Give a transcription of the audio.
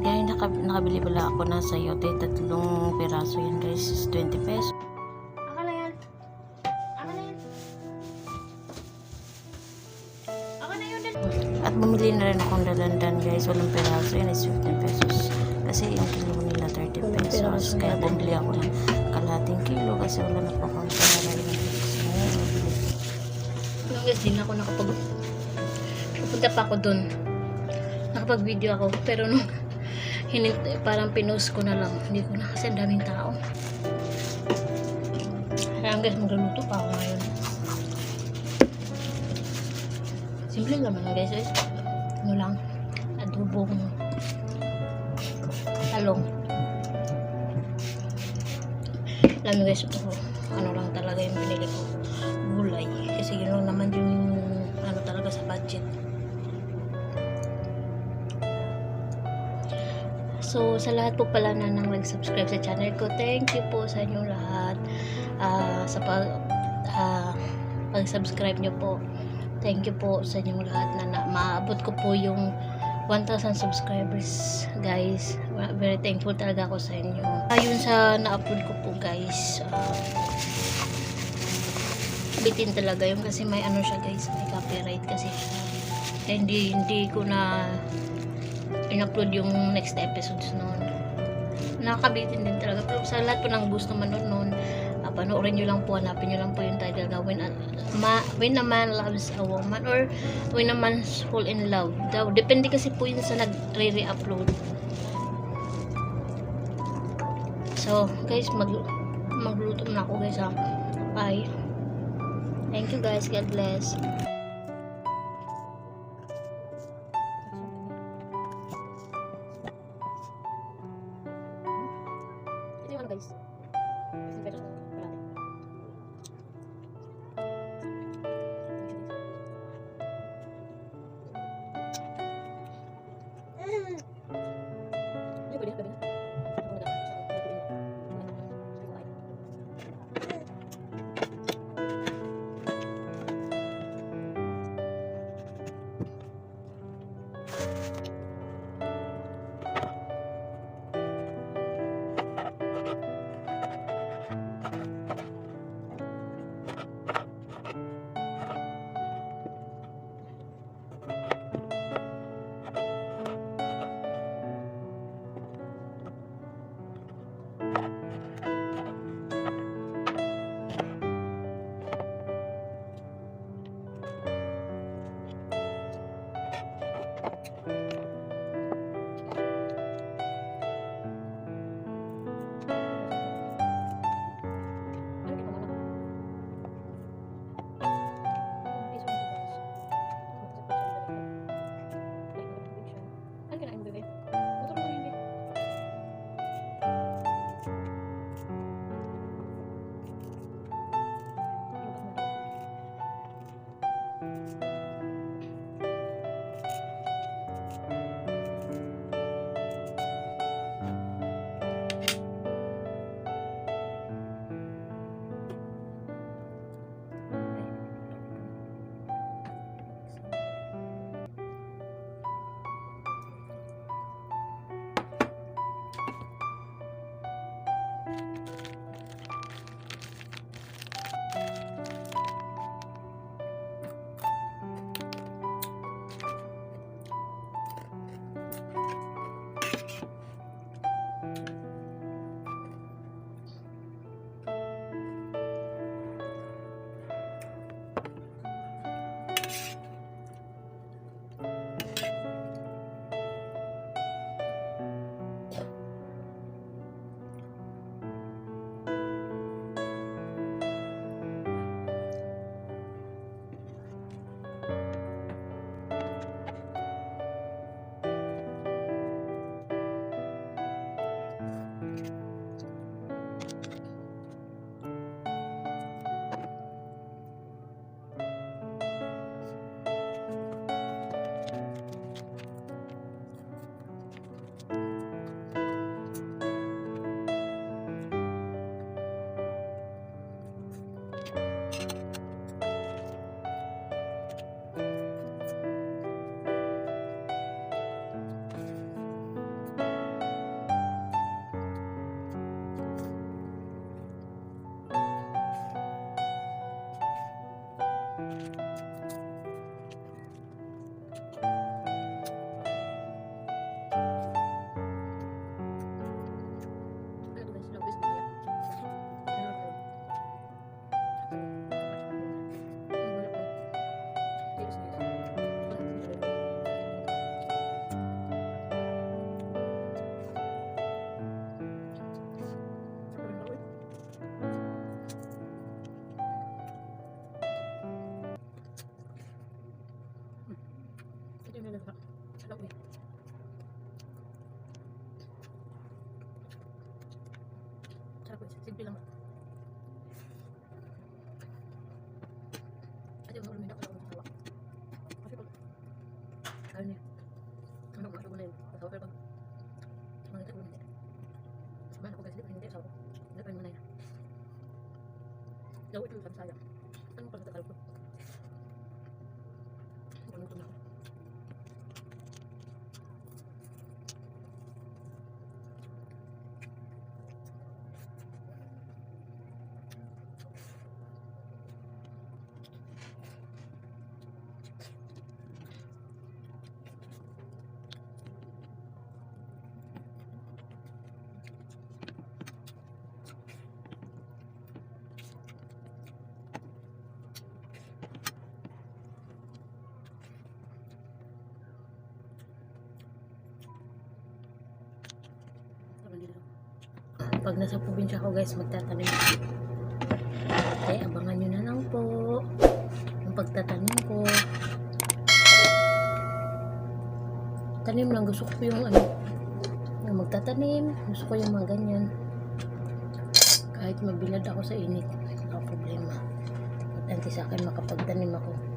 Kaya nakabili pala ako na sayote, 3 piraso yan guys, is 20 pesos. Aka na yan. Aka na yan. Aka na yun. At bumili na rin akong dalandan guys, 8 piraso yan is 15 pesos. Kasi yung kilo nila 30 pesos. Kaya bumili ako ng kalahating kilo kasi wala na po akong pera yun. Guys, din ako pupunta pa ako dun. Nakapag-video ako, pero nung parang pinost ko na lang, hindi ko na kasi ang daming tao. Kaya guys, magluluto pa ako ngayon. Simple lang naman guys, ano lang, adobong talong. Alam mo guys, ano lang talaga yung binili ko, gulay, kasi yun lang naman yung ano talaga sa budget. So, sa lahat po pala na nang nag-subscribe sa channel ko, thank you po sa inyong lahat sa pag-subscribe nyo po. Thank you po sa inyong lahat na maabot ko po yung 1,000 subscribers, guys. Very thankful talaga ako sa inyo. Ayun sa na-upload ko po, guys. Bitin talaga yun kasi may ano siya, guys. May copyright kasi siya. Hindi ko na in-upload yung next episodes noon. Nakakabitin din talaga. Pero sa lahat po ng gusto manood noon, panoorin nyo lang po, hanapin nyo lang po yung title na When a Man Loves a Woman or When a Man's Fall in Love. Depende kasi po yun sa nag-re-upload. So, guys, magluto na ako guys ha. Bye. Thank you guys. God bless. Guys. Sarap guys, simple lang. At yung mga ulamida ko lang sa tawa. Kasi pag, ano niya, ano mga sugo na yun, pasawa pero pag, mga ito ulamida. Samahan ako guys, hindi asawa ko. Hindi pa yun manay. Daw ito yung sayang. Ano pala tatal ko? Ano ko na ako. Pag nasa probinsya ako guys, magtatanim. Kaya abangan nyo na lang po yung pagtatanim ko. Tanim lang, gusto ko yung ano, yung magtatanim. Gusto ko yung mga ganyan. Kahit mabilad ako sa init, wala akong problema. Importante sa akin makapagtanim ako.